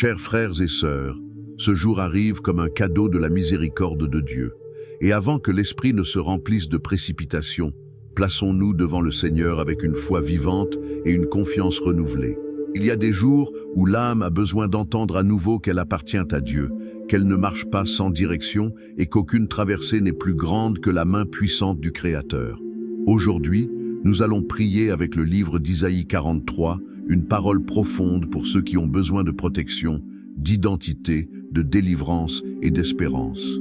Chers frères et sœurs, ce jour arrive comme un cadeau de la miséricorde de Dieu. Et avant que l'esprit ne se remplisse de précipitation, plaçons-nous devant le Seigneur avec une foi vivante et une confiance renouvelée. Il y a des jours où l'âme a besoin d'entendre à nouveau qu'elle appartient à Dieu, qu'elle ne marche pas sans direction et qu'aucune traversée n'est plus grande que la main puissante du Créateur. Aujourd'hui, nous allons prier avec le livre d'Isaïe 43, une parole profonde pour ceux qui ont besoin de protection, d'identité, de délivrance et d'espérance.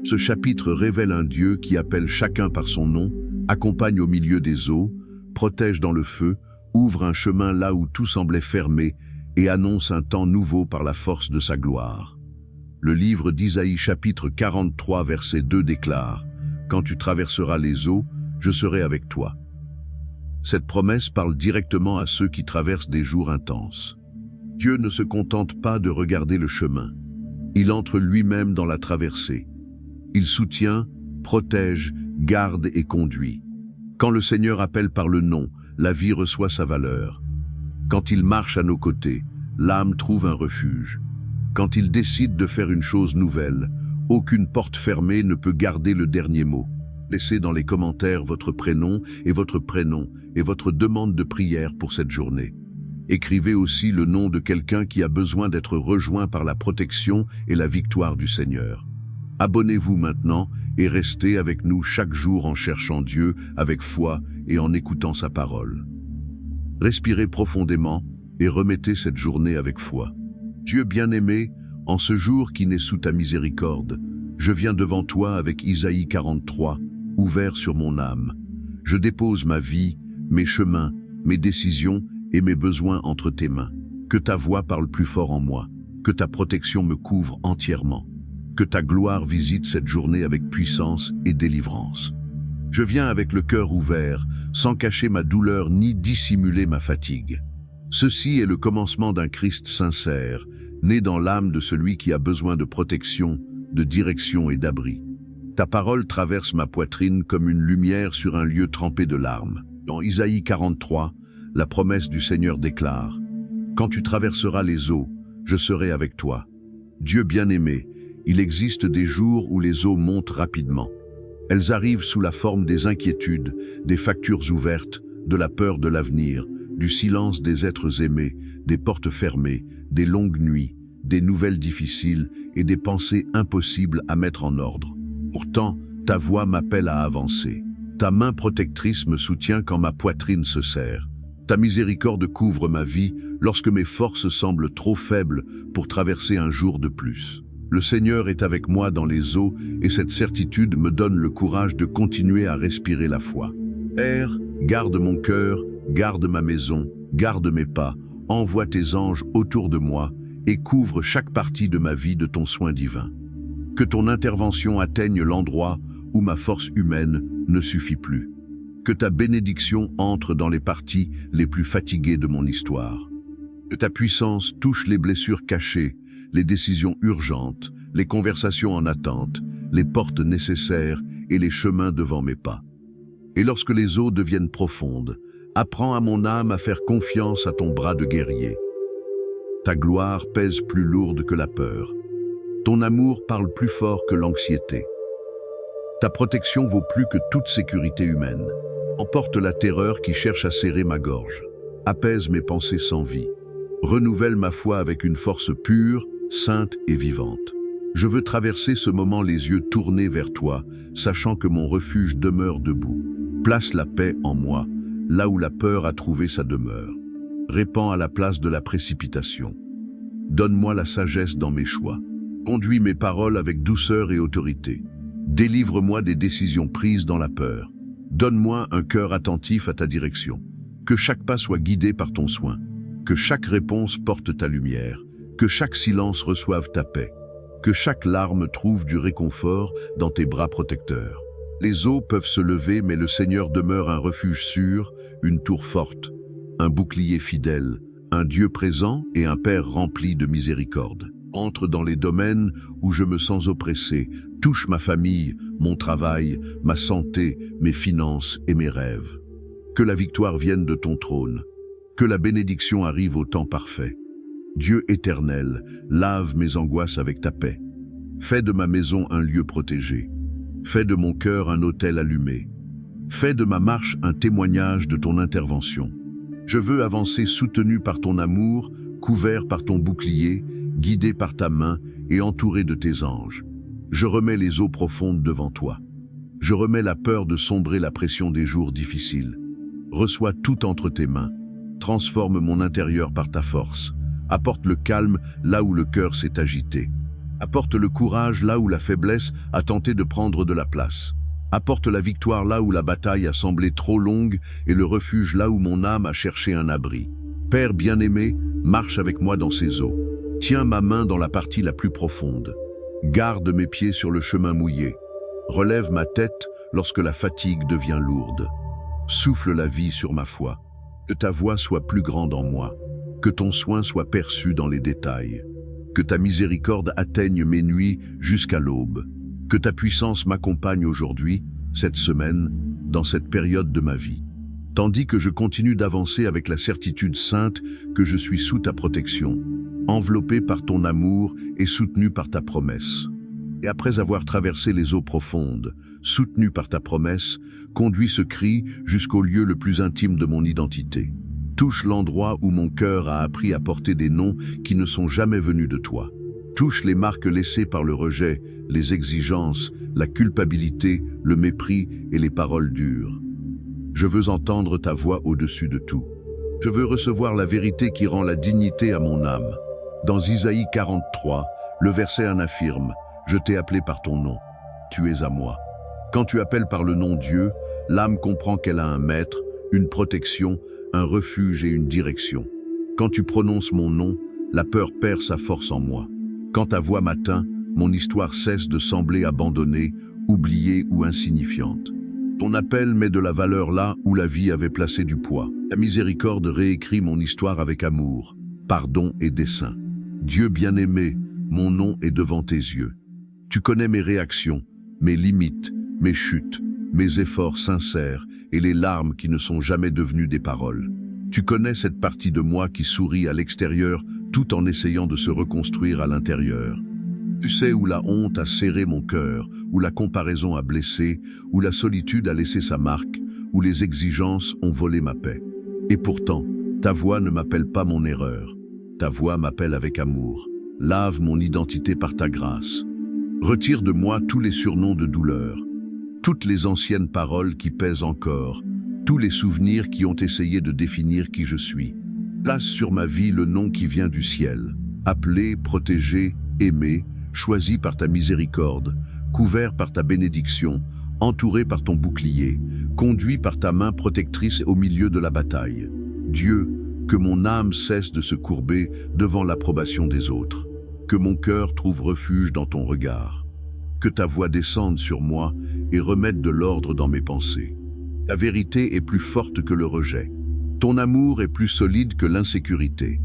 Ce chapitre révèle un Dieu qui appelle chacun par son nom, accompagne au milieu des eaux, protège dans le feu, ouvre un chemin là où tout semblait fermé et annonce un temps nouveau par la force de sa gloire. Le livre d'Isaïe chapitre 43 verset 2 déclare « Quand tu traverseras les eaux, je serai avec toi ». Cette promesse parle directement à ceux qui traversent des jours intenses. Dieu ne se contente pas de regarder le chemin. Il entre lui-même dans la traversée. Il soutient, protège, garde et conduit. Quand le Seigneur appelle par le nom, la vie reçoit sa valeur. Quand il marche à nos côtés, l'âme trouve un refuge. Quand il décide de faire une chose nouvelle, aucune porte fermée ne peut garder le dernier mot. Laissez dans les commentaires votre prénom et votre demande de prière pour cette journée. Écrivez aussi le nom de quelqu'un qui a besoin d'être rejoint par la protection et la victoire du Seigneur. Abonnez-vous maintenant et restez avec nous chaque jour en cherchant Dieu avec foi et en écoutant sa parole. Respirez profondément et remettez cette journée avec foi. Dieu bien-aimé, en ce jour qui naît sous ta miséricorde, je viens devant toi avec Isaïe 43, ouvert sur mon âme. Je dépose ma vie, mes chemins, mes décisions et mes besoins entre tes mains. Que ta voix parle plus fort en moi, que ta protection me couvre entièrement, que ta gloire visite cette journée avec puissance et délivrance. Je viens avec le cœur ouvert, sans cacher ma douleur ni dissimuler ma fatigue. Ceci est le commencement d'un Christ sincère, né dans l'âme de celui qui a besoin de protection, de direction et d'abri. Ta parole traverse ma poitrine comme une lumière sur un lieu trempé de larmes. Dans Isaïe 43, la promesse du Seigneur déclare « Quand tu traverseras les eaux, je serai avec toi ». Dieu bien-aimé, il existe des jours où les eaux montent rapidement. Elles arrivent sous la forme des inquiétudes, des factures ouvertes, de la peur de l'avenir, du silence des êtres aimés, des portes fermées, des longues nuits, des nouvelles difficiles et des pensées impossibles à mettre en ordre. Pourtant, ta voix m'appelle à avancer. Ta main protectrice me soutient quand ma poitrine se serre. Ta miséricorde couvre ma vie lorsque mes forces semblent trop faibles pour traverser un jour de plus. Le Seigneur est avec moi dans les eaux et cette certitude me donne le courage de continuer à respirer la foi. Père, garde mon cœur, garde ma maison, garde mes pas, envoie tes anges autour de moi et couvre chaque partie de ma vie de ton soin divin. Que ton intervention atteigne l'endroit où ma force humaine ne suffit plus. Que ta bénédiction entre dans les parties les plus fatiguées de mon histoire. Que ta puissance touche les blessures cachées, les décisions urgentes, les conversations en attente, les portes nécessaires et les chemins devant mes pas. Et lorsque les eaux deviennent profondes, apprends à mon âme à faire confiance à ton bras de guerrier. Ta gloire pèse plus lourde que la peur. Ton amour parle plus fort que l'anxiété. Ta protection vaut plus que toute sécurité humaine. Emporte la terreur qui cherche à serrer ma gorge. Apaise mes pensées sans vie. Renouvelle ma foi avec une force pure, sainte et vivante. Je veux traverser ce moment les yeux tournés vers toi, sachant que mon refuge demeure debout. Place la paix en moi, là où la peur a trouvé sa demeure. Répands à la place de la précipitation. Donne-moi la sagesse dans mes choix. Conduis mes paroles avec douceur et autorité. Délivre-moi des décisions prises dans la peur. Donne-moi un cœur attentif à ta direction. Que chaque pas soit guidé par ton soin. Que chaque réponse porte ta lumière. Que chaque silence reçoive ta paix. Que chaque larme trouve du réconfort dans tes bras protecteurs. Les eaux peuvent se lever, mais le Seigneur demeure un refuge sûr, une tour forte, un bouclier fidèle, un Dieu présent et un Père rempli de miséricorde. Entre dans les domaines où je me sens oppressé, touche ma famille, mon travail, ma santé, mes finances et mes rêves. Que la victoire vienne de ton trône, que la bénédiction arrive au temps parfait. Dieu éternel, lave mes angoisses avec ta paix. Fais de ma maison un lieu protégé. Fais de mon cœur un autel allumé. Fais de ma marche un témoignage de ton intervention. Je veux avancer soutenu par ton amour, couvert par ton bouclier, guidé par ta main et entouré de tes anges. Je remets les eaux profondes devant toi. Je remets la peur de sombrer la pression des jours difficiles. Reçois tout entre tes mains. Transforme mon intérieur par ta force. Apporte le calme là où le cœur s'est agité. Apporte le courage là où la faiblesse a tenté de prendre de la place. Apporte la victoire là où la bataille a semblé trop longue et le refuge là où mon âme a cherché un abri. Père bien-aimé, marche avec moi dans ces eaux. Tiens ma main dans la partie la plus profonde. Garde mes pieds sur le chemin mouillé. Relève ma tête lorsque la fatigue devient lourde. Souffle la vie sur ma foi. Que ta voix soit plus grande en moi. Que ton soin soit perçu dans les détails. Que ta miséricorde atteigne mes nuits jusqu'à l'aube. Que ta puissance m'accompagne aujourd'hui, cette semaine, dans cette période de ma vie. Tandis que je continue d'avancer avec la certitude sainte que je suis sous ta protection, enveloppé par ton amour et soutenu par ta promesse. Et après avoir traversé les eaux profondes, soutenu par ta promesse, conduis ce cri jusqu'au lieu le plus intime de mon identité. Touche l'endroit où mon cœur a appris à porter des noms qui ne sont jamais venus de toi. Touche les marques laissées par le rejet, les exigences, la culpabilité, le mépris et les paroles dures. Je veux entendre ta voix au-dessus de tout. Je veux recevoir la vérité qui rend la dignité à mon âme. Dans Isaïe 43, le verset 1 affirme « Je t'ai appelé par ton nom, tu es à moi ». Quand tu appelles par le nom Dieu, l'âme comprend qu'elle a un maître, une protection, un refuge et une direction. Quand tu prononces mon nom, la peur perd sa force en moi. Quand ta voix m'atteint, mon histoire cesse de sembler abandonnée, oubliée ou insignifiante. Ton appel met de la valeur là où la vie avait placé du poids. Ta miséricorde réécrit mon histoire avec amour, pardon et dessein. Dieu bien-aimé, mon nom est devant tes yeux. Tu connais mes réactions, mes limites, mes chutes, mes efforts sincères et les larmes qui ne sont jamais devenues des paroles. Tu connais cette partie de moi qui sourit à l'extérieur tout en essayant de se reconstruire à l'intérieur. Tu sais où la honte a serré mon cœur, où la comparaison a blessé, où la solitude a laissé sa marque, où les exigences ont volé ma paix. Et pourtant, ta voix ne m'appelle pas mon erreur. Ta voix m'appelle avec amour. Lave mon identité par ta grâce. Retire de moi tous les surnoms de douleur, toutes les anciennes paroles qui pèsent encore, tous les souvenirs qui ont essayé de définir qui je suis. Place sur ma vie le nom qui vient du ciel, appelé, protégé, aimé, choisi par ta miséricorde, couvert par ta bénédiction, entouré par ton bouclier, conduit par ta main protectrice au milieu de la bataille. Dieu, que mon âme cesse de se courber devant l'approbation des autres, que mon cœur trouve refuge dans ton regard, que ta voix descende sur moi et remette de l'ordre dans mes pensées. Ta vérité est plus forte que le rejet. Ton amour est plus solide que l'insécurité.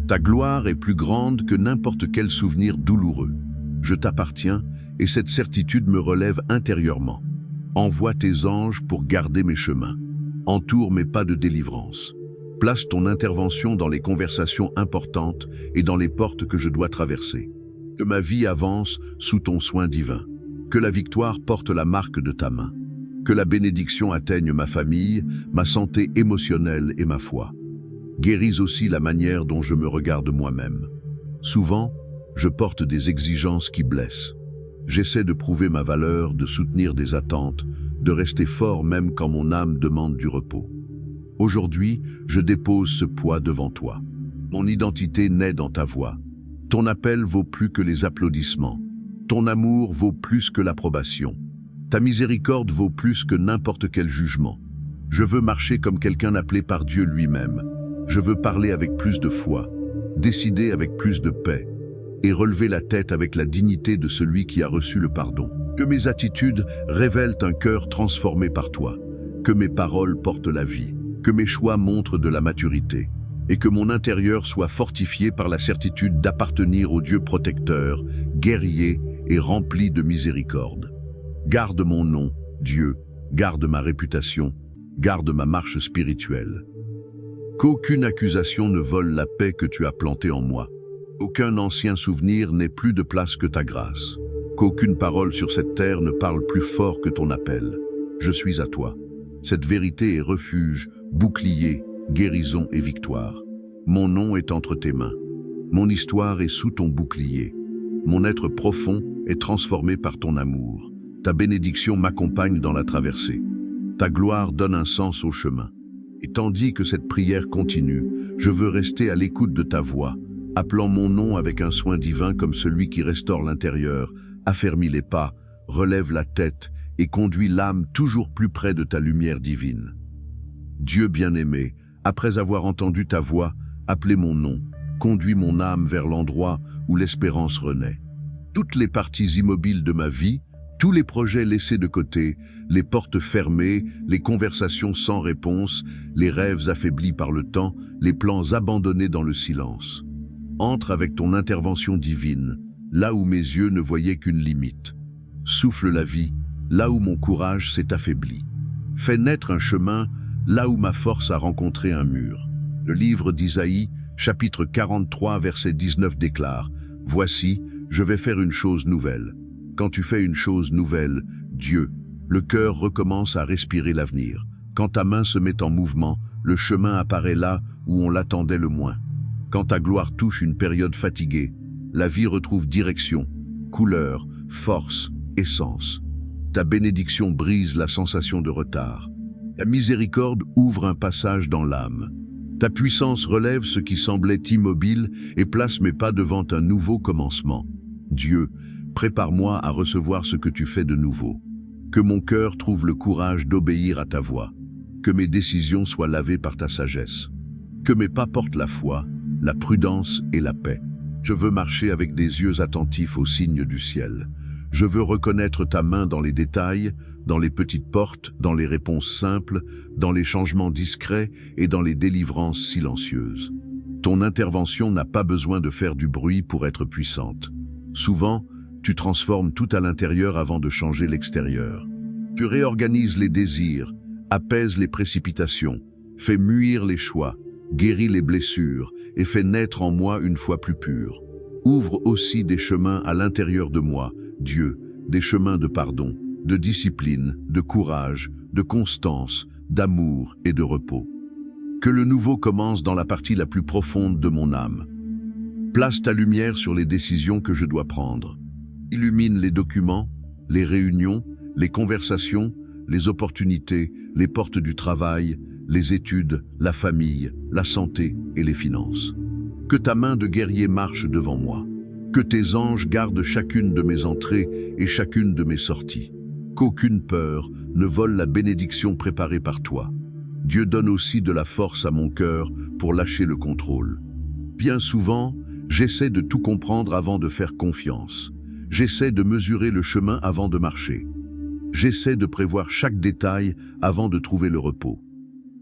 Ta gloire est plus grande que n'importe quel souvenir douloureux. Je t'appartiens et cette certitude me relève intérieurement. Envoie tes anges pour garder mes chemins. Entoure mes pas de délivrance. Place ton intervention dans les conversations importantes et dans les portes que je dois traverser. Que ma vie avance sous ton soin divin. Que la victoire porte la marque de ta main. Que la bénédiction atteigne ma famille, ma santé émotionnelle et ma foi. Guéris aussi la manière dont je me regarde moi-même. Souvent, je porte des exigences qui blessent. J'essaie de prouver ma valeur, de soutenir des attentes, de rester fort même quand mon âme demande du repos. Aujourd'hui, je dépose ce poids devant toi. Mon identité naît dans ta voix. Ton appel vaut plus que les applaudissements. Ton amour vaut plus que l'approbation. Ta miséricorde vaut plus que n'importe quel jugement. Je veux marcher comme quelqu'un appelé par Dieu lui-même. Je veux parler avec plus de foi, décider avec plus de paix et relever la tête avec la dignité de celui qui a reçu le pardon. Que mes attitudes révèlent un cœur transformé par toi, que mes paroles portent la vie, que mes choix montrent de la maturité et que mon intérieur soit fortifié par la certitude d'appartenir au Dieu protecteur, guerrier et rempli de miséricorde. Garde mon nom, Dieu, garde ma réputation, garde ma marche spirituelle. Qu'aucune accusation ne vole la paix que tu as plantée en moi. Aucun ancien souvenir n'ait plus de place que ta grâce. Qu'aucune parole sur cette terre ne parle plus fort que ton appel. Je suis à toi. Cette vérité est refuge, bouclier, guérison et victoire. Mon nom est entre tes mains. Mon histoire est sous ton bouclier. Mon être profond est transformé par ton amour. Ta bénédiction m'accompagne dans la traversée. Ta gloire donne un sens au chemin. Et tandis que cette prière continue, je veux rester à l'écoute de ta voix, appelant mon nom avec un soin divin comme celui qui restaure l'intérieur, affermit les pas, relève la tête et conduit l'âme toujours plus près de ta lumière divine. Dieu bien-aimé, après avoir entendu ta voix, appelez mon nom, conduis mon âme vers l'endroit où l'espérance renaît. Toutes les parties immobiles de ma vie, tous les projets laissés de côté, les portes fermées, les conversations sans réponse, les rêves affaiblis par le temps, les plans abandonnés dans le silence. Entre avec ton intervention divine, là où mes yeux ne voyaient qu'une limite. Souffle la vie, là où mon courage s'est affaibli. Fais naître un chemin, là où ma force a rencontré un mur. Le livre d'Isaïe, chapitre 43, verset 19 déclare « Voici, je vais faire une chose nouvelle. » Quand tu fais une chose nouvelle, Dieu, le cœur recommence à respirer l'avenir. Quand ta main se met en mouvement, le chemin apparaît là où on l'attendait le moins. Quand ta gloire touche une période fatiguée, la vie retrouve direction, couleur, force, essence. Ta bénédiction brise la sensation de retard. Ta miséricorde ouvre un passage dans l'âme. Ta puissance relève ce qui semblait immobile et place mes pas devant un nouveau commencement. Dieu, prépare-moi à recevoir ce que tu fais de nouveau. Que mon cœur trouve le courage d'obéir à ta voix. Que mes décisions soient lavées par ta sagesse. Que mes pas portent la foi, la prudence et la paix. Je veux marcher avec des yeux attentifs aux signes du ciel. Je veux reconnaître ta main dans les détails, dans les petites portes, dans les réponses simples, dans les changements discrets et dans les délivrances silencieuses. Ton intervention n'a pas besoin de faire du bruit pour être puissante. Souvent, tu transformes tout à l'intérieur avant de changer l'extérieur. Tu réorganises les désirs, apaises les précipitations, fais muir les choix, guéris les blessures et fais naître en moi une foi plus pure. Ouvre aussi des chemins à l'intérieur de moi, Dieu, des chemins de pardon, de discipline, de courage, de constance, d'amour et de repos. Que le nouveau commence dans la partie la plus profonde de mon âme. Place ta lumière sur les décisions que je dois prendre. Illumine les documents, les réunions, les conversations, les opportunités, les portes du travail, les études, la famille, la santé et les finances. Que ta main de guerrier marche devant moi. Que tes anges gardent chacune de mes entrées et chacune de mes sorties. Qu'aucune peur ne vole la bénédiction préparée par toi. Dieu donne aussi de la force à mon cœur pour lâcher le contrôle. Bien souvent, j'essaie de tout comprendre avant de faire confiance. J'essaie de mesurer le chemin avant de marcher. J'essaie de prévoir chaque détail avant de trouver le repos.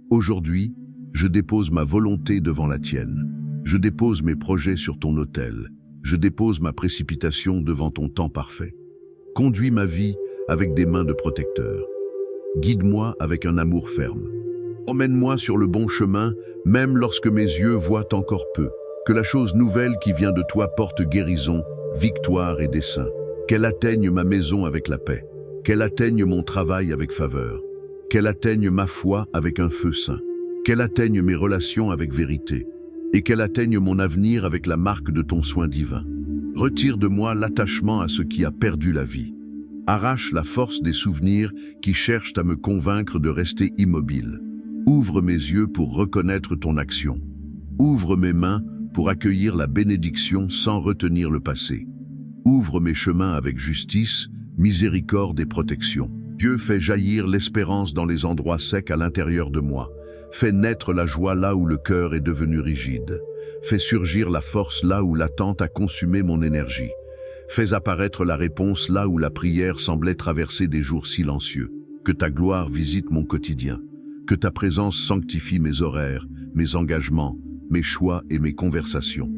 Aujourd'hui, je dépose ma volonté devant la tienne. Je dépose mes projets sur ton autel. Je dépose ma précipitation devant ton temps parfait. Conduis ma vie avec des mains de protecteur. Guide-moi avec un amour ferme. Emmène-moi sur le bon chemin, même lorsque mes yeux voient encore peu. Que la chose nouvelle qui vient de toi porte guérison, victoire et dessein. Qu'elle atteigne ma maison avec la paix. Qu'elle atteigne mon travail avec faveur. Qu'elle atteigne ma foi avec un feu saint. Qu'elle atteigne mes relations avec vérité. Et qu'elle atteigne mon avenir avec la marque de ton soin divin. Retire de moi l'attachement à ce qui a perdu la vie. Arrache la force des souvenirs qui cherchent à me convaincre de rester immobile. Ouvre mes yeux pour reconnaître ton action. Ouvre mes mains pour accueillir la bénédiction sans retenir le passé. Ouvre mes chemins avec justice, miséricorde et protection. Dieu fait jaillir l'espérance dans les endroits secs à l'intérieur de moi. Fais naître la joie là où le cœur est devenu rigide. Fais surgir la force là où l'attente a consumé mon énergie. Fais apparaître la réponse là où la prière semblait traverser des jours silencieux. Que ta gloire visite mon quotidien. Que ta présence sanctifie mes horaires, mes engagements, mes choix et mes conversations.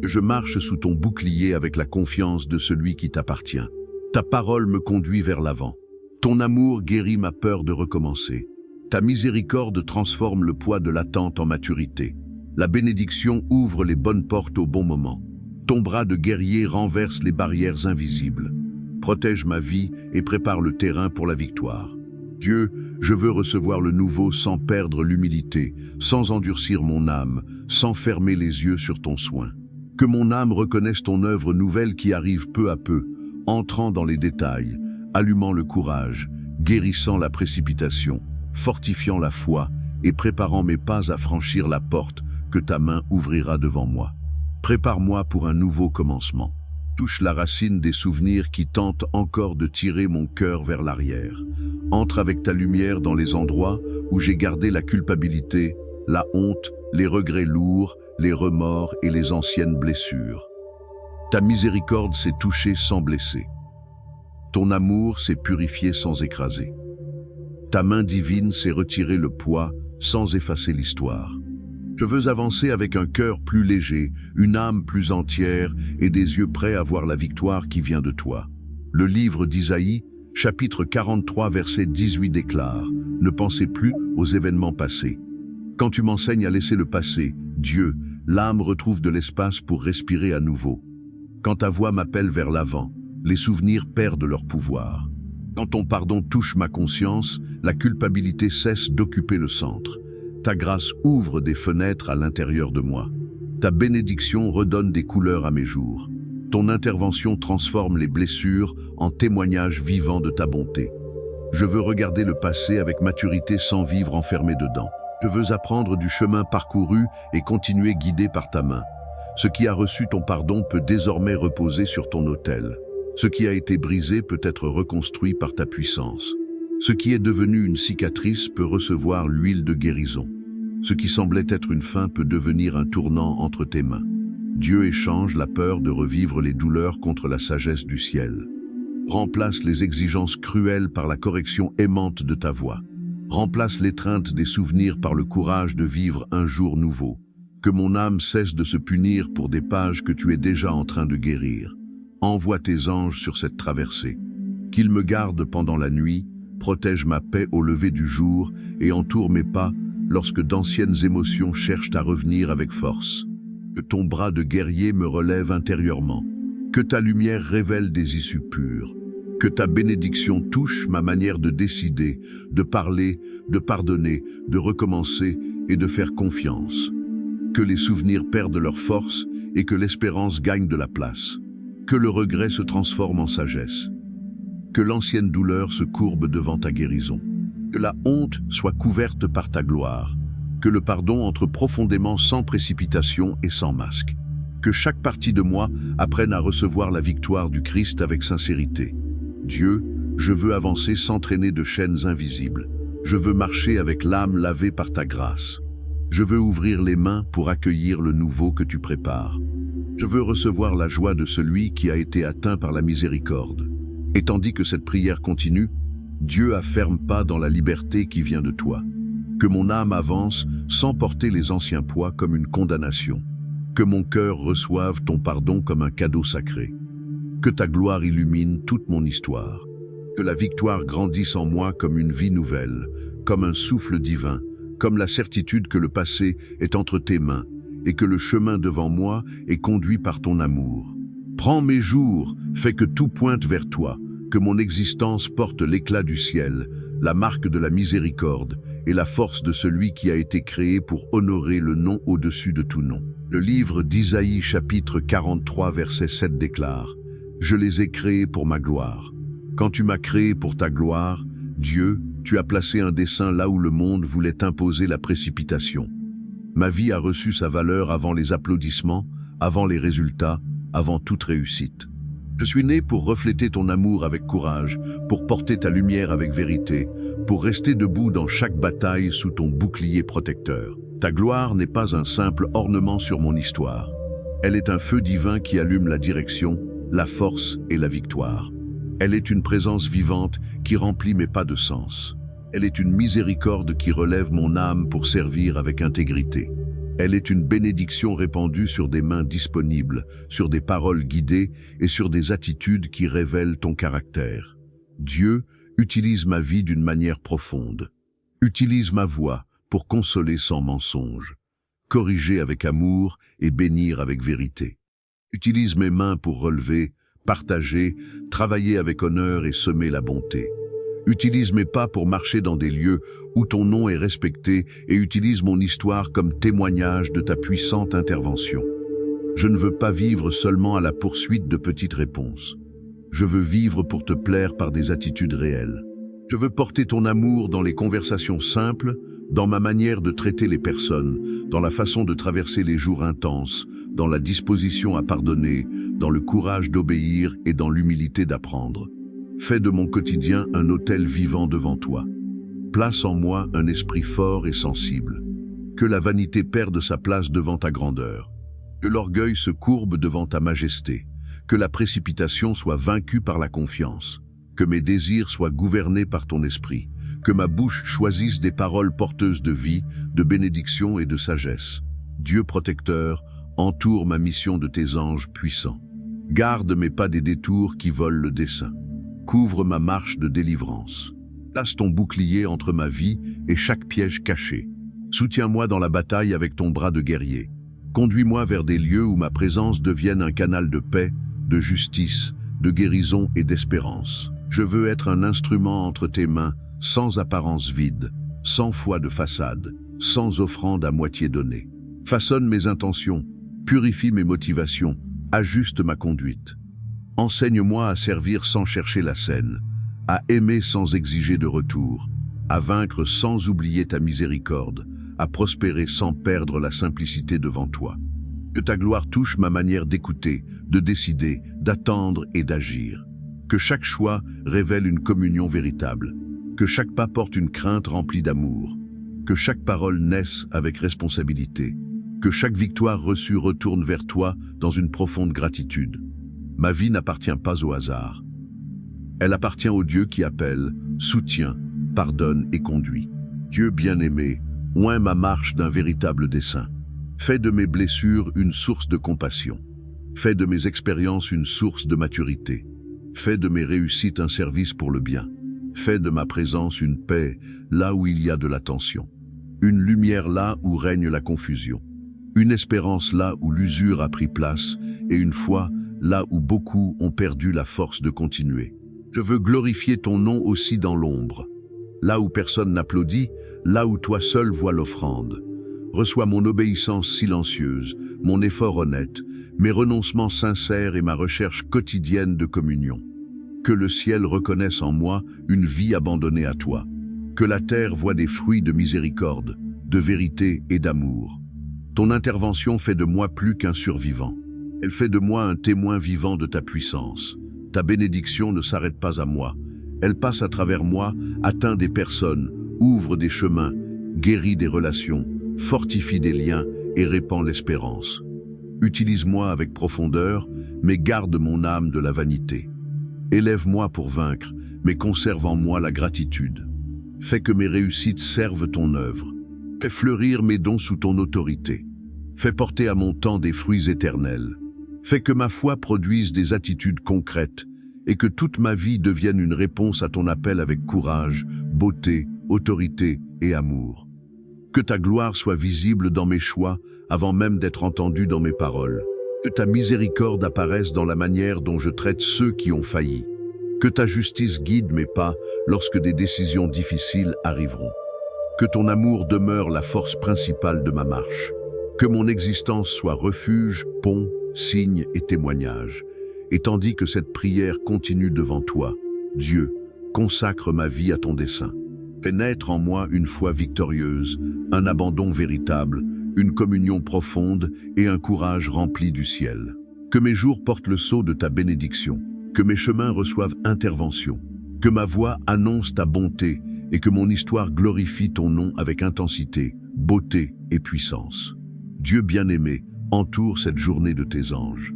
Que je marche sous ton bouclier avec la confiance de celui qui t'appartient. Ta parole me conduit vers l'avant. Ton amour guérit ma peur de recommencer. Ta miséricorde transforme le poids de l'attente en maturité. La bénédiction ouvre les bonnes portes au bon moment. Ton bras de guerrier renverse les barrières invisibles. Protège ma vie et prépare le terrain pour la victoire. Dieu, je veux recevoir le nouveau sans perdre l'humilité, sans endurcir mon âme, sans fermer les yeux sur ton soin. Que mon âme reconnaisse ton œuvre nouvelle qui arrive peu à peu, entrant dans les détails, allumant le courage, guérissant la précipitation, fortifiant la foi et préparant mes pas à franchir la porte que ta main ouvrira devant moi. Prépare-moi pour un nouveau commencement. Touche la racine des souvenirs qui tentent encore de tirer mon cœur vers l'arrière. Entre avec ta lumière dans les endroits où j'ai gardé la culpabilité, la honte, les regrets lourds, les remords et les anciennes blessures. Ta miséricorde s'est touchée sans blesser. Ton amour s'est purifié sans écraser. Ta main divine s'est retirée le poids sans effacer l'histoire. Je veux avancer avec un cœur plus léger, une âme plus entière et des yeux prêts à voir la victoire qui vient de toi. Le livre d'Isaïe, chapitre 43, verset 18 déclare « Ne pensez plus aux événements passés. Quand tu m'enseignes à laisser le passé, Dieu, l'âme retrouve de l'espace pour respirer à nouveau. Quand ta voix m'appelle vers l'avant, les souvenirs perdent leur pouvoir. Quand ton pardon touche ma conscience, la culpabilité cesse d'occuper le centre. Ta grâce ouvre des fenêtres à l'intérieur de moi. Ta bénédiction redonne des couleurs à mes jours. Ton intervention transforme les blessures en témoignages vivants de ta bonté. Je veux regarder le passé avec maturité sans vivre enfermé dedans. Je veux apprendre du chemin parcouru et continuer guidé par ta main. Ce qui a reçu ton pardon peut désormais reposer sur ton autel. Ce qui a été brisé peut être reconstruit par ta puissance. Ce qui est devenu une cicatrice peut recevoir l'huile de guérison. Ce qui semblait être une fin peut devenir un tournant entre tes mains. Dieu échange la peur de revivre les douleurs contre la sagesse du ciel. Remplace les exigences cruelles par la correction aimante de ta voix. Remplace l'étreinte des souvenirs par le courage de vivre un jour nouveau. Que mon âme cesse de se punir pour des pages que tu es déjà en train de guérir. Envoie tes anges sur cette traversée. Qu'ils me gardent pendant la nuit, protège ma paix au lever du jour et entoure mes pas lorsque d'anciennes émotions cherchent à revenir avec force. Que ton bras de guerrier me relève intérieurement. Que ta lumière révèle des issues pures. Que ta bénédiction touche ma manière de décider, de parler, de pardonner, de recommencer et de faire confiance. Que les souvenirs perdent leur force et que l'espérance gagne de la place. Que le regret se transforme en sagesse. Que l'ancienne douleur se courbe devant ta guérison. Que la honte soit couverte par ta gloire. Que le pardon entre profondément sans précipitation et sans masque. Que chaque partie de moi apprenne à recevoir la victoire du Christ avec sincérité. Dieu, je veux avancer sans traîner de chaînes invisibles. Je veux marcher avec l'âme lavée par ta grâce. Je veux ouvrir les mains pour accueillir le nouveau que tu prépares. Je veux recevoir la joie de celui qui a été atteint par la miséricorde. Et tandis que cette prière continue, Dieu afferme pas dans la liberté qui vient de toi. Que mon âme avance sans porter les anciens poids comme une condamnation. Que mon cœur reçoive ton pardon comme un cadeau sacré. Que ta gloire illumine toute mon histoire. Que la victoire grandisse en moi comme une vie nouvelle, comme un souffle divin, comme la certitude que le passé est entre tes mains et que le chemin devant moi est conduit par ton amour. Prends mes jours, fais que tout pointe vers toi, que mon existence porte l'éclat du ciel, la marque de la miséricorde et la force de celui qui a été créé pour honorer le nom au-dessus de tout nom. Le livre d'Isaïe chapitre 43 verset 7 déclare « Je les ai créés pour ma gloire. Quand tu m'as créé pour ta gloire, Dieu, tu as placé un dessein là où le monde voulait imposer la précipitation. Ma vie a reçu sa valeur avant les applaudissements, avant les résultats, avant toute réussite. Je suis né pour refléter ton amour avec courage, pour porter ta lumière avec vérité, pour rester debout dans chaque bataille sous ton bouclier protecteur. Ta gloire n'est pas un simple ornement sur mon histoire. Elle est un feu divin qui allume la direction, la force et la victoire. Elle est une présence vivante qui remplit mes pas de sens. Elle est une miséricorde qui relève mon âme pour servir avec intégrité. Elle est une bénédiction répandue sur des mains disponibles, sur des paroles guidées et sur des attitudes qui révèlent ton caractère. Dieu, utilise ma vie d'une manière profonde. Utilise ma voix pour consoler sans mensonge, corriger avec amour et bénir avec vérité. Utilise mes mains pour relever, partager, travailler avec honneur et semer la bonté. Utilise mes pas pour marcher dans des lieux où ton nom est respecté et utilise mon histoire comme témoignage de ta puissante intervention. Je ne veux pas vivre seulement à la poursuite de petites réponses. Je veux vivre pour te plaire par des attitudes réelles. Je veux porter ton amour dans les conversations simples, dans ma manière de traiter les personnes, dans la façon de traverser les jours intenses, dans la disposition à pardonner, dans le courage d'obéir et dans l'humilité d'apprendre. Fais de mon quotidien un autel vivant devant toi. Place en moi un esprit fort et sensible. Que la vanité perde sa place devant ta grandeur. Que l'orgueil se courbe devant ta majesté. Que la précipitation soit vaincue par la confiance. Que mes désirs soient gouvernés par ton esprit. Que ma bouche choisisse des paroles porteuses de vie, de bénédiction et de sagesse. Dieu protecteur, entoure ma mission de tes anges puissants. Garde mes pas des détours qui volent le dessein. Couvre ma marche de délivrance. Place ton bouclier entre ma vie et chaque piège caché. Soutiens-moi dans la bataille avec ton bras de guerrier. Conduis-moi vers des lieux où ma présence devienne un canal de paix, de justice, de guérison et d'espérance. Je veux être un instrument entre tes mains, sans apparence vide, sans foi de façade, sans offrande à moitié donnée. Façonne mes intentions, purifie mes motivations, ajuste ma conduite. Enseigne-moi à servir sans chercher la scène, à aimer sans exiger de retour, à vaincre sans oublier ta miséricorde, à prospérer sans perdre la simplicité devant toi. Que ta gloire touche ma manière d'écouter, de décider, d'attendre et d'agir. Que chaque choix révèle une communion véritable. Que chaque pas porte une crainte remplie d'amour. Que chaque parole naisse avec responsabilité. Que chaque victoire reçue retourne vers toi dans une profonde gratitude. Ma vie n'appartient pas au hasard. Elle appartient au Dieu qui appelle, soutient, pardonne et conduit. Dieu bien-aimé, oint ma marche d'un véritable dessein. Fais de mes blessures une source de compassion. Fais de mes expériences une source de maturité. Fais de mes réussites un service pour le bien. Fais de ma présence une paix là où il y a de la tension. Une lumière là où règne la confusion. Une espérance là où l'usure a pris place et une foi là où beaucoup ont perdu la force de continuer. Je veux glorifier ton nom aussi dans l'ombre. Là où personne n'applaudit, là où toi seul vois l'offrande. Reçois mon obéissance silencieuse, mon effort honnête, mes renoncements sincères et ma recherche quotidienne de communion. Que le ciel reconnaisse en moi une vie abandonnée à toi. Que la terre voie des fruits de miséricorde, de vérité et d'amour. Ton intervention fait de moi plus qu'un survivant. Elle fait de moi un témoin vivant de ta puissance. Ta bénédiction ne s'arrête pas à moi. Elle passe à travers moi, atteint des personnes, ouvre des chemins, guérit des relations, fortifie des liens et répand l'espérance. Utilise-moi avec profondeur, mais garde mon âme de la vanité. Élève-moi pour vaincre, mais conserve en moi la gratitude. Fais que mes réussites servent ton œuvre. Fais fleurir mes dons sous ton autorité. Fais porter à mon temps des fruits éternels. Fais que ma foi produise des attitudes concrètes et que toute ma vie devienne une réponse à ton appel avec courage, beauté, autorité et amour. Que ta gloire soit visible dans mes choix avant même d'être entendue dans mes paroles. Que ta miséricorde apparaisse dans la manière dont je traite ceux qui ont failli. Que ta justice guide mes pas lorsque des décisions difficiles arriveront. Que ton amour demeure la force principale de ma marche. Que mon existence soit refuge, pont, signe et témoignage. Et tandis que cette prière continue devant toi, Dieu, consacre ma vie à ton dessein. Fais naître en moi une foi victorieuse, un abandon véritable, une communion profonde et un courage rempli du ciel. Que mes jours portent le sceau de ta bénédiction, que mes chemins reçoivent intervention, que ma voix annonce ta bonté et que mon histoire glorifie ton nom avec intensité, beauté et puissance. Dieu bien-aimé, entoure cette journée de tes anges.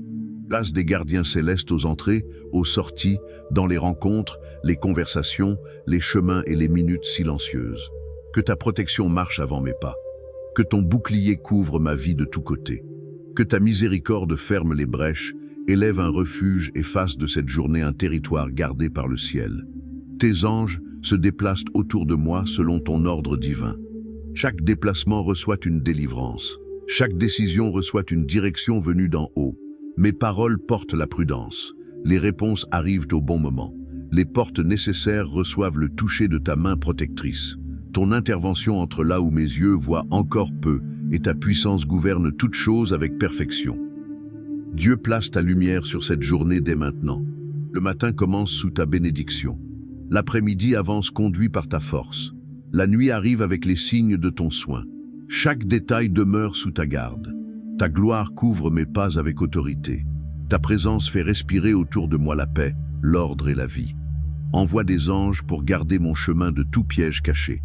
Place des gardiens célestes aux entrées, aux sorties, dans les rencontres, les conversations, les chemins et les minutes silencieuses. Que ta protection marche avant mes pas. Que ton bouclier couvre ma vie de tous côtés. Que ta miséricorde ferme les brèches, élève un refuge et fasse de cette journée un territoire gardé par le ciel. Tes anges se déplacent autour de moi selon ton ordre divin. Chaque déplacement reçoit une délivrance. Chaque décision reçoit une direction venue d'en haut. Mes paroles portent la prudence. Les réponses arrivent au bon moment. Les portes nécessaires reçoivent le toucher de ta main protectrice. Ton intervention entre là où mes yeux voient encore peu, et ta puissance gouverne toute chose avec perfection. Dieu place ta lumière sur cette journée dès maintenant. Le matin commence sous ta bénédiction. L'après-midi avance conduit par ta force. La nuit arrive avec les signes de ton soin. Chaque détail demeure sous ta garde. Ta gloire couvre mes pas avec autorité. Ta présence fait respirer autour de moi la paix, l'ordre et la vie. Envoie des anges pour garder mon chemin de tout piège caché.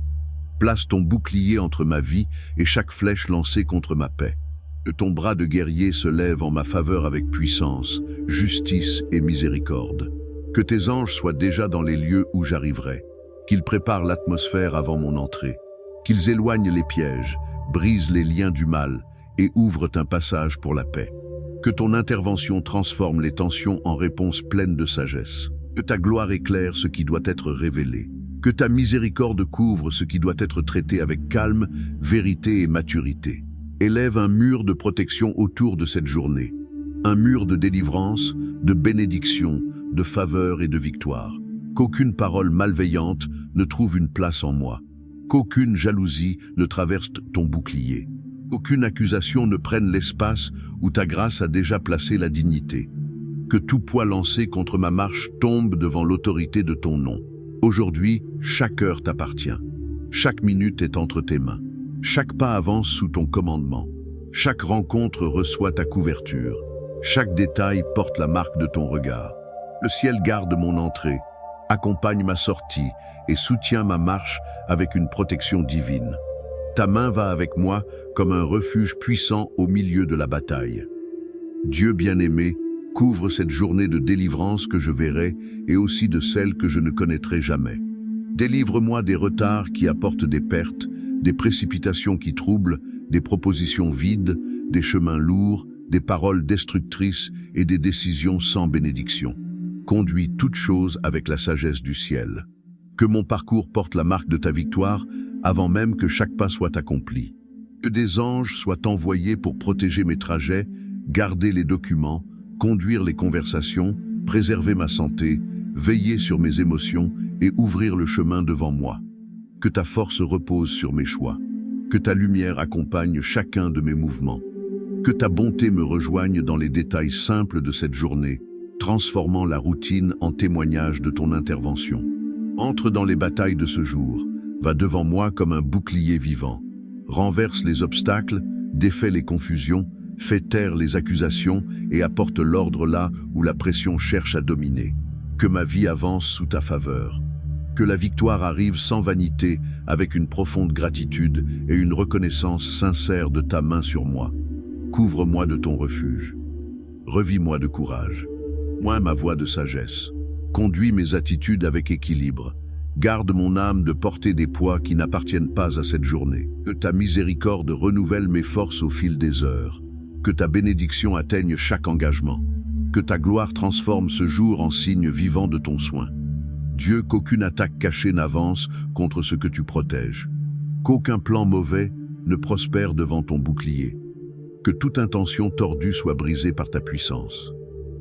Place ton bouclier entre ma vie et chaque flèche lancée contre ma paix. Que ton bras de guerrier se lève en ma faveur avec puissance, justice et miséricorde. Que tes anges soient déjà dans les lieux où j'arriverai. Qu'ils préparent l'atmosphère avant mon entrée. Qu'ils éloignent les pièges, brisent les liens du mal et ouvrent un passage pour la paix. Que ton intervention transforme les tensions en réponses pleines de sagesse. Que ta gloire éclaire ce qui doit être révélé. Que ta miséricorde couvre ce qui doit être traité avec calme, vérité et maturité. Élève un mur de protection autour de cette journée. Un mur de délivrance, de bénédiction, de faveur et de victoire. Qu'aucune parole malveillante ne trouve une place en moi. Qu'aucune jalousie ne traverse ton bouclier. Qu'aucune accusation ne prenne l'espace où ta grâce a déjà placé la dignité. Que tout poids lancé contre ma marche tombe devant l'autorité de ton nom. Aujourd'hui, chaque heure t'appartient. Chaque minute est entre tes mains. Chaque pas avance sous ton commandement. Chaque rencontre reçoit ta couverture. Chaque détail porte la marque de ton regard. Le ciel garde mon entrée, accompagne ma sortie et soutient ma marche avec une protection divine. Ta main va avec moi comme un refuge puissant au milieu de la bataille. Dieu bien-aimé, couvre cette journée de délivrance que je verrai et aussi de celle que je ne connaîtrai jamais. Délivre-moi des retards qui apportent des pertes, des précipitations qui troublent, des propositions vides, des chemins lourds, des paroles destructrices et des décisions sans bénédiction. Conduis toutes choses avec la sagesse du ciel. Que mon parcours porte la marque de ta victoire avant même que chaque pas soit accompli. Que des anges soient envoyés pour protéger mes trajets, garder les documents, conduire les conversations, préserver ma santé, veiller sur mes émotions et ouvrir le chemin devant moi. Que ta force repose sur mes choix. Que ta lumière accompagne chacun de mes mouvements. Que ta bonté me rejoigne dans les détails simples de cette journée, transformant la routine en témoignage de ton intervention. Entre dans les batailles de ce jour, va devant moi comme un bouclier vivant. Renverse les obstacles, défait les confusions, fait taire les accusations et apporte l'ordre là où la pression cherche à dominer. Que ma vie avance sous ta faveur. Que la victoire arrive sans vanité, avec une profonde gratitude et une reconnaissance sincère de ta main sur moi. Couvre-moi de ton refuge. Revis-moi de courage. Oins ma voix de sagesse. Conduis mes attitudes avec équilibre. Garde mon âme de porter des poids qui n'appartiennent pas à cette journée. Que ta miséricorde renouvelle mes forces au fil des heures. Que ta bénédiction atteigne chaque engagement. Que ta gloire transforme ce jour en signe vivant de ton soin. Dieu, qu'aucune attaque cachée n'avance contre ce que tu protèges. Qu'aucun plan mauvais ne prospère devant ton bouclier. Que toute intention tordue soit brisée par ta puissance.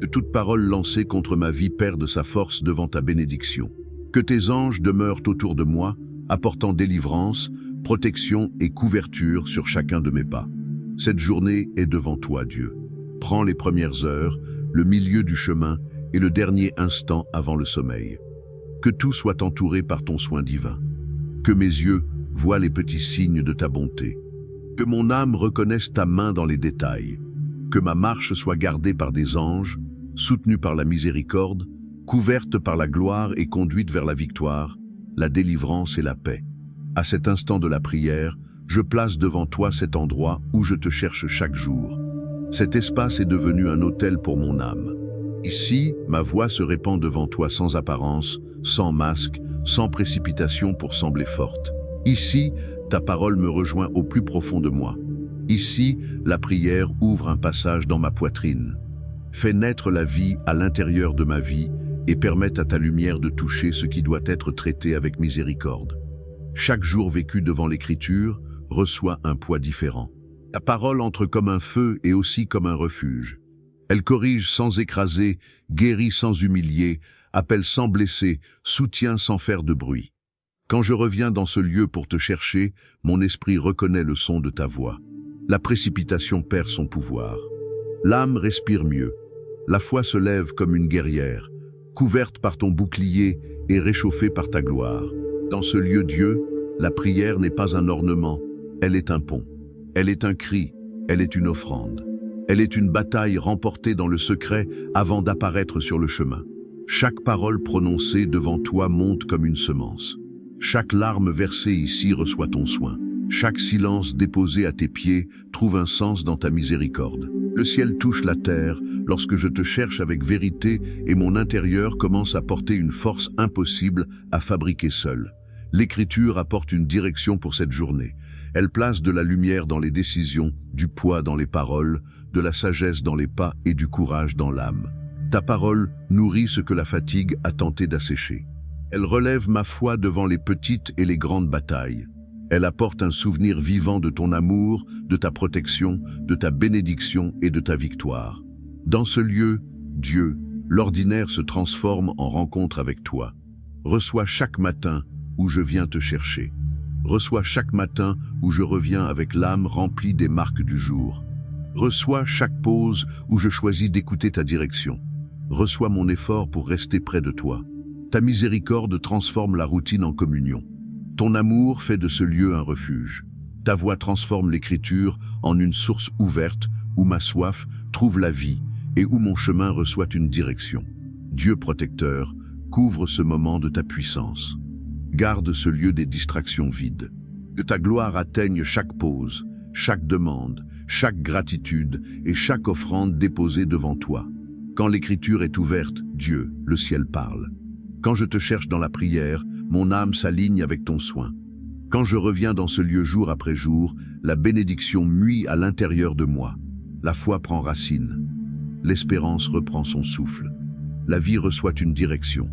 Que toute parole lancée contre ma vie perde sa force devant ta bénédiction. Que tes anges demeurent autour de moi, apportant délivrance, protection et couverture sur chacun de mes pas. Cette journée est devant toi, Dieu. Prends les premières heures, le milieu du chemin et le dernier instant avant le sommeil. Que tout soit entouré par ton soin divin. Que mes yeux voient les petits signes de ta bonté. Que mon âme reconnaisse ta main dans les détails. Que ma marche soit gardée par des anges, soutenue par la miséricorde, couverte par la gloire et conduite vers la victoire, la délivrance et la paix. À cet instant de la prière, je place devant toi cet endroit où je te cherche chaque jour. Cet espace est devenu un autel pour mon âme. Ici, ma voix se répand devant toi sans apparence, sans masque, sans précipitation pour sembler forte. Ici, ta parole me rejoint au plus profond de moi. Ici, la prière ouvre un passage dans ma poitrine. Fais naître la vie à l'intérieur de ma vie et permette à ta lumière de toucher ce qui doit être traité avec miséricorde. Chaque jour vécu devant l'Écriture reçoit un poids différent. Ta parole entre comme un feu et aussi comme un refuge. Elle corrige sans écraser, guérit sans humilier, appelle sans blesser, soutient sans faire de bruit. Quand je reviens dans ce lieu pour te chercher, mon esprit reconnaît le son de ta voix. La précipitation perd son pouvoir. L'âme respire mieux. La foi se lève comme une guerrière, couverte par ton bouclier et réchauffée par ta gloire. Dans ce lieu Dieu, la prière n'est pas un ornement, elle est un pont. Elle est un cri, elle est une offrande. Elle est une bataille remportée dans le secret avant d'apparaître sur le chemin. Chaque parole prononcée devant toi monte comme une semence. Chaque larme versée ici reçoit ton soin. Chaque silence déposé à tes pieds trouve un sens dans ta miséricorde. Le ciel touche la terre lorsque je te cherche avec vérité et mon intérieur commence à porter une force impossible à fabriquer seul. L'Écriture apporte une direction pour cette journée. Elle place de la lumière dans les décisions, du poids dans les paroles, de la sagesse dans les pas et du courage dans l'âme. Ta parole nourrit ce que la fatigue a tenté d'assécher. Elle relève ma foi devant les petites et les grandes batailles. Elle apporte un souvenir vivant de ton amour, de ta protection, de ta bénédiction et de ta victoire. Dans ce lieu, Dieu, l'ordinaire se transforme en rencontre avec toi. Reçois chaque matin où je viens te chercher. Reçois chaque matin où je reviens avec l'âme remplie des marques du jour. Reçois chaque pause où je choisis d'écouter ta direction. Reçois mon effort pour rester près de toi. Ta miséricorde transforme la routine en communion. Ton amour fait de ce lieu un refuge. Ta voix transforme l'écriture en une source ouverte où ma soif trouve la vie et où mon chemin reçoit une direction. Dieu protecteur, couvre ce moment de ta puissance. Garde ce lieu des distractions vides. Que ta gloire atteigne chaque pause, chaque demande, chaque gratitude et chaque offrande déposée devant toi. Quand l'écriture est ouverte, Dieu, le ciel parle. Quand je te cherche dans la prière, mon âme s'aligne avec ton soin. Quand je reviens dans ce lieu jour après jour, la bénédiction muit à l'intérieur de moi. La foi prend racine. L'espérance reprend son souffle. La vie reçoit une direction.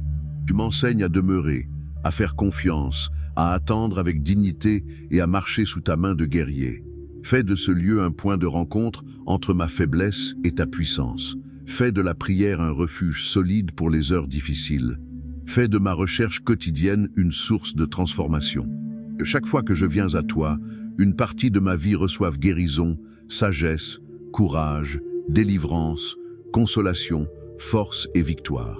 Tu m'enseignes à demeurer, à faire confiance, à attendre avec dignité et à marcher sous ta main de guerrier. Fais de ce lieu un point de rencontre entre ma faiblesse et ta puissance. Fais de la prière un refuge solide pour les heures difficiles. Fais de ma recherche quotidienne une source de transformation. Que chaque fois que je viens à toi, une partie de ma vie reçoive guérison, sagesse, courage, délivrance, consolation, force et victoire.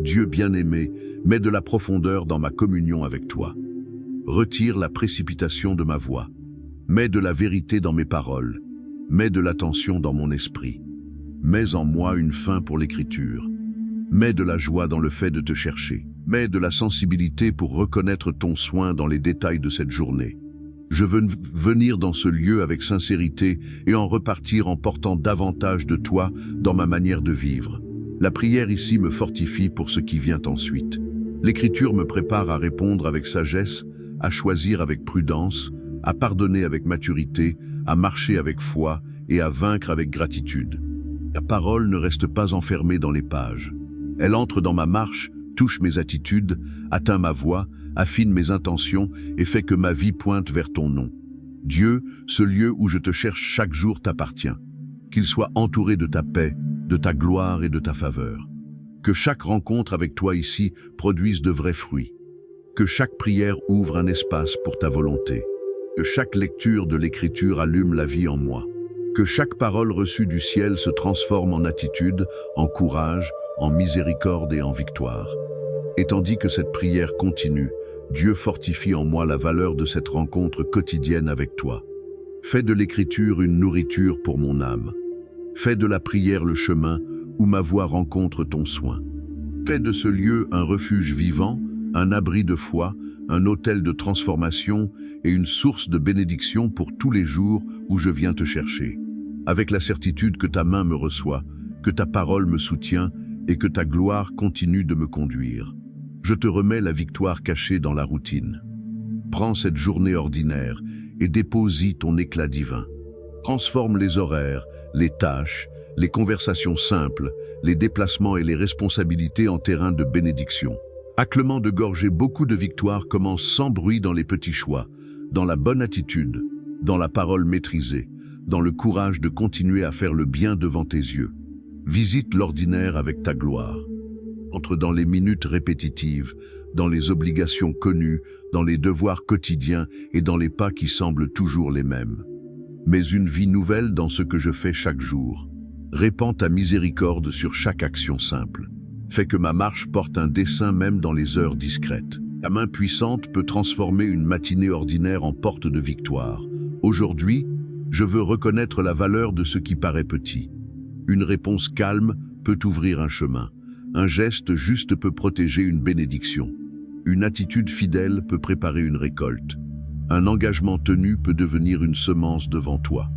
Dieu bien-aimé, mets de la profondeur dans ma communion avec toi. Retire la précipitation de ma voix. Mets de la vérité dans mes paroles. Mets de l'attention dans mon esprit. Mets en moi une faim pour l'écriture. Mets de la joie dans le fait de te chercher. Mets de la sensibilité pour reconnaître ton soin dans les détails de cette journée. Je veux venir dans ce lieu avec sincérité et en repartir en portant davantage de toi dans ma manière de vivre. La prière ici me fortifie pour ce qui vient ensuite. L'Écriture me prépare à répondre avec sagesse, à choisir avec prudence, à pardonner avec maturité, à marcher avec foi et à vaincre avec gratitude. La parole ne reste pas enfermée dans les pages. Elle entre dans ma marche, touche mes attitudes, atteint ma voix, affine mes intentions et fait que ma vie pointe vers ton nom. Dieu, ce lieu où je te cherche chaque jour t'appartient. Qu'il soit entouré de ta paix, de ta gloire et de ta faveur. Que chaque rencontre avec toi ici produise de vrais fruits. Que chaque prière ouvre un espace pour ta volonté. Que chaque lecture de l'Écriture allume la vie en moi. Que chaque parole reçue du ciel se transforme en attitude, en courage, en miséricorde et en victoire. Et tandis que cette prière continue, Dieu fortifie en moi la valeur de cette rencontre quotidienne avec toi. Fais de l'Écriture une nourriture pour mon âme. Fais de la prière le chemin où ma voix rencontre ton soin. Fais de ce lieu un refuge vivant, un abri de foi, un autel de transformation et une source de bénédiction pour tous les jours où je viens te chercher. Avec la certitude que ta main me reçoit, que ta parole me soutient et que ta gloire continue de me conduire. Je te remets la victoire cachée dans la routine. Prends cette journée ordinaire et dépose-y ton éclat divin. Transforme les horaires, les tâches, les conversations simples, les déplacements et les responsabilités en terrain de bénédiction. Acclement de gorgée, beaucoup de victoires commencent sans bruit dans les petits choix, dans la bonne attitude, dans la parole maîtrisée, dans le courage de continuer à faire le bien devant tes yeux. Visite l'ordinaire avec ta gloire. Entre dans les minutes répétitives, dans les obligations connues, dans les devoirs quotidiens et dans les pas qui semblent toujours les mêmes. Mais une vie nouvelle dans ce que je fais chaque jour. Répands ta miséricorde sur chaque action simple. Fais que ma marche porte un dessein même dans les heures discrètes. Ta main puissante peut transformer une matinée ordinaire en porte de victoire. Aujourd'hui, je veux reconnaître la valeur de ce qui paraît petit. Une réponse calme peut ouvrir un chemin. Un geste juste peut protéger une bénédiction. Une attitude fidèle peut préparer une récolte. Un engagement tenu peut devenir une semence devant toi.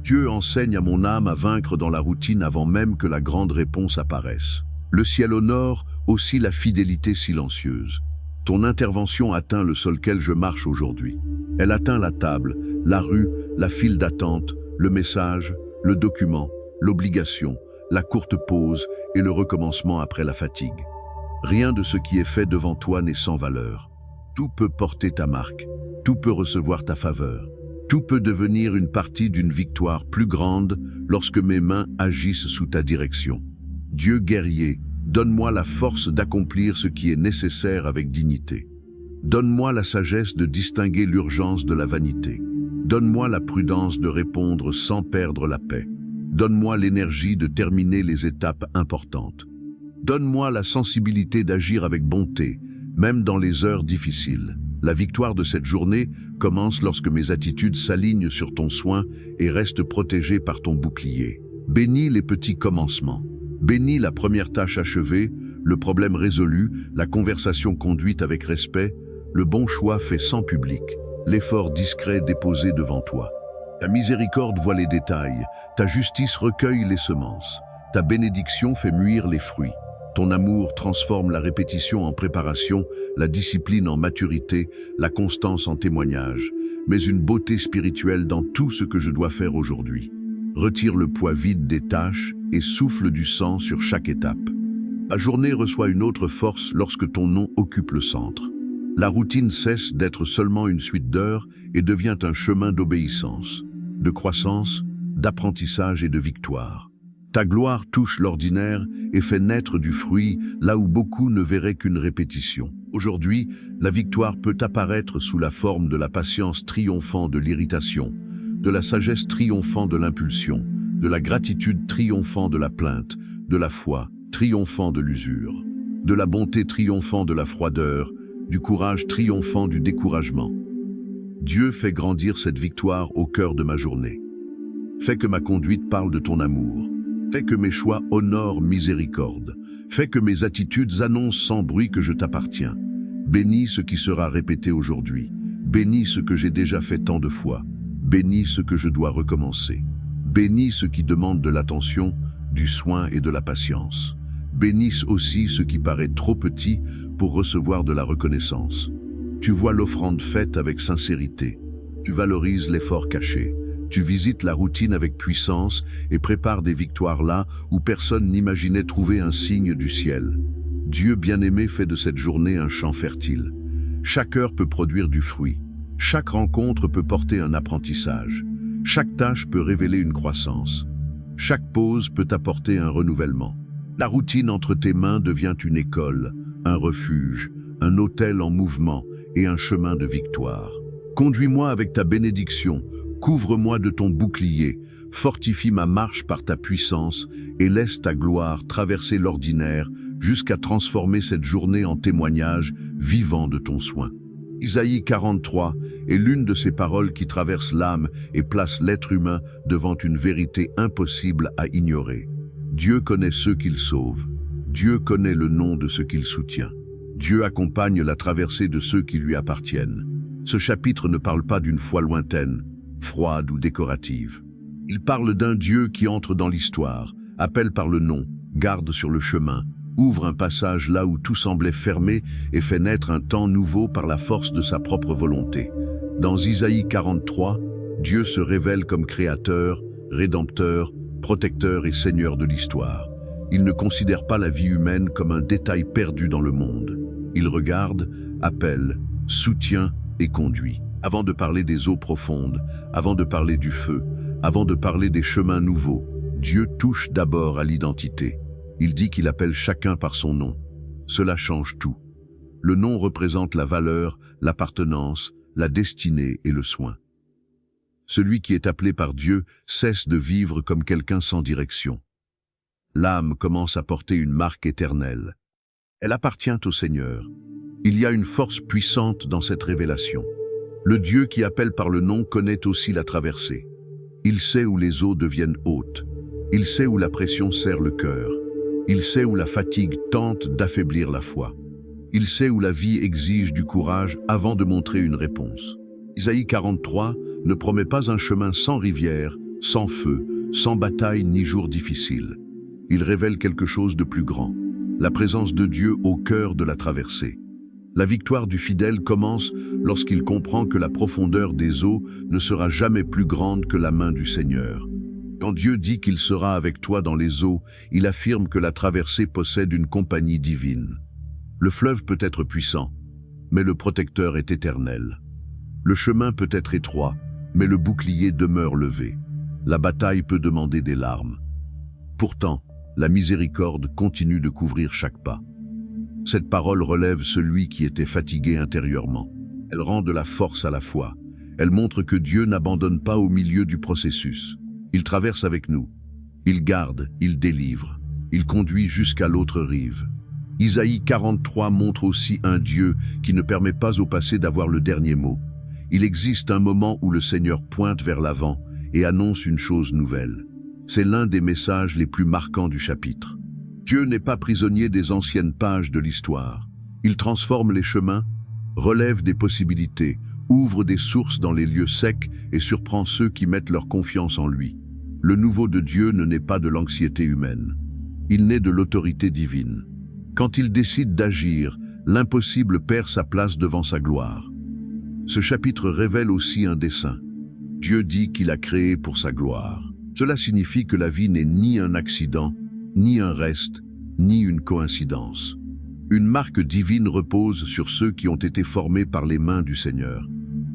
Dieu enseigne à mon âme à vaincre dans la routine avant même que la grande réponse apparaisse. Le ciel honore aussi la fidélité silencieuse. Ton intervention atteint le sol quel je marche aujourd'hui. Elle atteint la table, la rue, la file d'attente, le message, le document, l'obligation, la courte pause et le recommencement après la fatigue. Rien de ce qui est fait devant toi n'est sans valeur. Tout peut porter ta marque, tout peut recevoir ta faveur. Tout peut devenir une partie d'une victoire plus grande lorsque mes mains agissent sous ta direction. Dieu guerrier, donne-moi la force d'accomplir ce qui est nécessaire avec dignité. Donne-moi la sagesse de distinguer l'urgence de la vanité. Donne-moi la prudence de répondre sans perdre la paix. Donne-moi l'énergie de terminer les étapes importantes. Donne-moi la sensibilité d'agir avec bonté, même dans les heures difficiles. La victoire de cette journée commence lorsque mes attitudes s'alignent sur ton soin et restent protégées par ton bouclier. Bénis les petits commencements. Bénis la première tâche achevée, le problème résolu, la conversation conduite avec respect, le bon choix fait sans public, l'effort discret déposé devant toi. Ta miséricorde voit les détails, ta justice recueille les semences, ta bénédiction fait mûrir les fruits. Ton amour transforme la répétition en préparation, la discipline en maturité, la constance en témoignage, mais une beauté spirituelle dans tout ce que je dois faire aujourd'hui. Retire le poids vide des tâches et souffle du sang sur chaque étape. Ta journée reçoit une autre force lorsque ton nom occupe le centre. La routine cesse d'être seulement une suite d'heures et devient un chemin d'obéissance, de croissance, d'apprentissage et de victoire. Ta gloire touche l'ordinaire et fait naître du fruit là où beaucoup ne verraient qu'une répétition. Aujourd'hui, la victoire peut apparaître sous la forme de la patience triomphant de l'irritation, de la sagesse triomphant de l'impulsion, de la gratitude triomphant de la plainte, de la foi triomphant de l'usure, de la bonté triomphant de la froideur, du courage triomphant du découragement. Dieu fait grandir cette victoire au cœur de ma journée. Fais que ma conduite parle de ton amour. Fais que mes choix honorent miséricorde. Fais que mes attitudes annoncent sans bruit que je t'appartiens. Bénis ce qui sera répété aujourd'hui. Bénis ce que j'ai déjà fait tant de fois. Bénis ce que je dois recommencer. Bénis ce qui demande de l'attention, du soin et de la patience. Bénisse aussi ce qui paraît trop petit pour recevoir de la reconnaissance. Tu vois l'offrande faite avec sincérité. Tu valorises l'effort caché. Tu visites la routine avec puissance et prépares des victoires là où personne n'imaginait trouver un signe du ciel. Dieu bien-aimé fait de cette journée un champ fertile. Chaque heure peut produire du fruit. Chaque rencontre peut porter un apprentissage. Chaque tâche peut révéler une croissance. Chaque pause peut apporter un renouvellement. La routine entre tes mains devient une école, un refuge, un autel en mouvement et un chemin de victoire. Conduis-moi avec ta bénédiction, couvre-moi de ton bouclier, fortifie ma marche par ta puissance et laisse ta gloire traverser l'ordinaire jusqu'à transformer cette journée en témoignage vivant de ton soin. Isaïe 43 est l'une de ces paroles qui traversent l'âme et place l'être humain devant une vérité impossible à ignorer. Dieu connaît ceux qu'il sauve. Dieu connaît le nom de ceux qu'il soutient. Dieu accompagne la traversée de ceux qui lui appartiennent. Ce chapitre ne parle pas d'une foi lointaine, froide ou décorative. Il parle d'un Dieu qui entre dans l'histoire, appelle par le nom, garde sur le chemin, ouvre un passage là où tout semblait fermé et fait naître un temps nouveau par la force de sa propre volonté. Dans Isaïe 43, Dieu se révèle comme créateur, rédempteur, protecteur et seigneur de l'histoire. Il ne considère pas la vie humaine comme un détail perdu dans le monde. Il regarde, appelle, soutient et conduit. Avant de parler des eaux profondes, avant de parler du feu, avant de parler des chemins nouveaux, Dieu touche d'abord à l'identité. Il dit qu'il appelle chacun par son nom. Cela change tout. Le nom représente la valeur, l'appartenance, la destinée et le soin. Celui qui est appelé par Dieu cesse de vivre comme quelqu'un sans direction. L'âme commence à porter une marque éternelle. Elle appartient au Seigneur. Il y a une force puissante dans cette révélation. Le Dieu qui appelle par le nom connaît aussi la traversée. Il sait où les eaux deviennent hautes. Il sait où la pression serre le cœur. Il sait où la fatigue tente d'affaiblir la foi. Il sait où la vie exige du courage avant de montrer une réponse. Isaïe 43 ne promet pas un chemin sans rivière, sans feu, sans bataille ni jour difficile. Il révèle quelque chose de plus grand, la présence de Dieu au cœur de la traversée. La victoire du fidèle commence lorsqu'il comprend que la profondeur des eaux ne sera jamais plus grande que la main du Seigneur. Quand Dieu dit qu'il sera avec toi dans les eaux, il affirme que la traversée possède une compagnie divine. Le fleuve peut être puissant, mais le protecteur est éternel. Le chemin peut être étroit, mais le bouclier demeure levé. La bataille peut demander des larmes. Pourtant, la miséricorde continue de couvrir chaque pas. Cette parole relève celui qui était fatigué intérieurement. Elle rend de la force à la foi. Elle montre que Dieu n'abandonne pas au milieu du processus. Il traverse avec nous. Il garde, il délivre. Il conduit jusqu'à l'autre rive. Isaïe 43 montre aussi un Dieu qui ne permet pas au passé d'avoir le dernier mot. Il existe un moment où le Seigneur pointe vers l'avant et annonce une chose nouvelle. C'est l'un des messages les plus marquants du chapitre. Dieu n'est pas prisonnier des anciennes pages de l'histoire. Il transforme les chemins, relève des possibilités, ouvre des sources dans les lieux secs et surprend ceux qui mettent leur confiance en lui. Le nouveau de Dieu ne naît pas de l'anxiété humaine. Il naît de l'autorité divine. Quand il décide d'agir, l'impossible perd sa place devant sa gloire. Ce chapitre révèle aussi un dessein. Dieu dit qu'il a créé pour sa gloire. Cela signifie que la vie n'est ni un accident, ni un reste, ni une coïncidence. Une marque divine repose sur ceux qui ont été formés par les mains du Seigneur.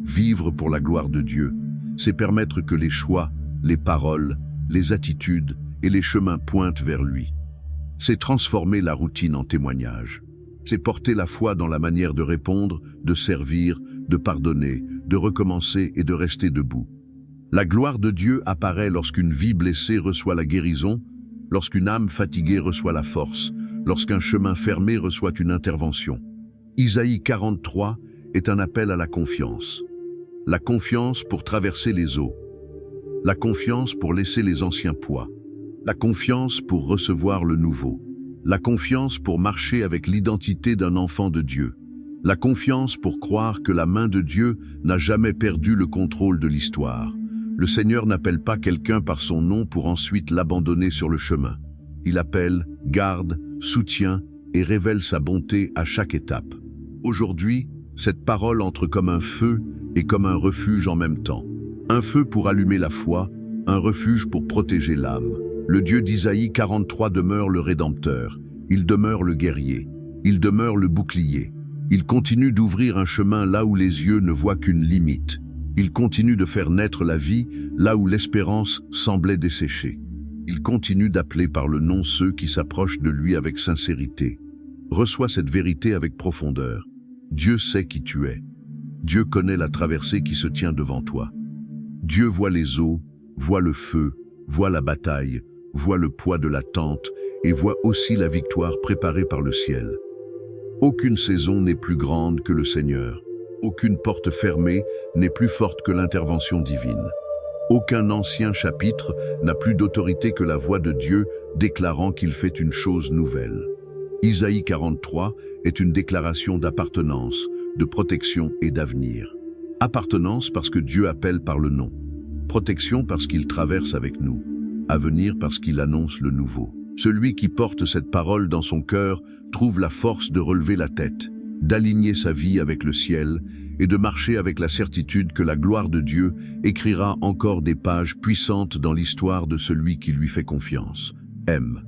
Vivre pour la gloire de Dieu, c'est permettre que les choix, les paroles, les attitudes et les chemins pointent vers lui. C'est transformer la routine en témoignage. C'est porter la foi dans la manière de répondre, de servir, de pardonner, de recommencer et de rester debout. La gloire de Dieu apparaît lorsqu'une vie blessée reçoit la guérison, lorsqu'une âme fatiguée reçoit la force, lorsqu'un chemin fermé reçoit une intervention. Isaïe 43 est un appel à la confiance. La confiance pour traverser les eaux. La confiance pour laisser les anciens poids. La confiance pour recevoir le nouveau. La confiance pour marcher avec l'identité d'un enfant de Dieu. La confiance pour croire que la main de Dieu n'a jamais perdu le contrôle de l'histoire. Le Seigneur n'appelle pas quelqu'un par son nom pour ensuite l'abandonner sur le chemin. Il appelle, garde, soutient et révèle sa bonté à chaque étape. Aujourd'hui, cette parole entre comme un feu et comme un refuge en même temps. Un feu pour allumer la foi, un refuge pour protéger l'âme. Le Dieu d'Isaïe 43 demeure le Rédempteur, il demeure le guerrier, il demeure le bouclier. Il continue d'ouvrir un chemin là où les yeux ne voient qu'une limite. Il continue de faire naître la vie là où l'espérance semblait desséchée. Il continue d'appeler par le nom ceux qui s'approchent de lui avec sincérité. Reçois cette vérité avec profondeur. Dieu sait qui tu es. Dieu connaît la traversée qui se tient devant toi. Dieu voit les eaux, voit le feu, voit la bataille, voit le poids de l'attente et voit aussi la victoire préparée par le ciel. Aucune saison n'est plus grande que le Seigneur. Aucune porte fermée n'est plus forte que l'intervention divine. Aucun ancien chapitre n'a plus d'autorité que la voix de Dieu déclarant qu'il fait une chose nouvelle. Isaïe 43 est une déclaration d'appartenance, de protection et d'avenir. Appartenance parce que Dieu appelle par le nom. Protection parce qu'il traverse avec nous. Avenir parce qu'il annonce le nouveau. Celui qui porte cette parole dans son cœur trouve la force de relever la tête, d'aligner sa vie avec le ciel et de marcher avec la certitude que la gloire de Dieu écrira encore des pages puissantes dans l'histoire de celui qui lui fait confiance. M.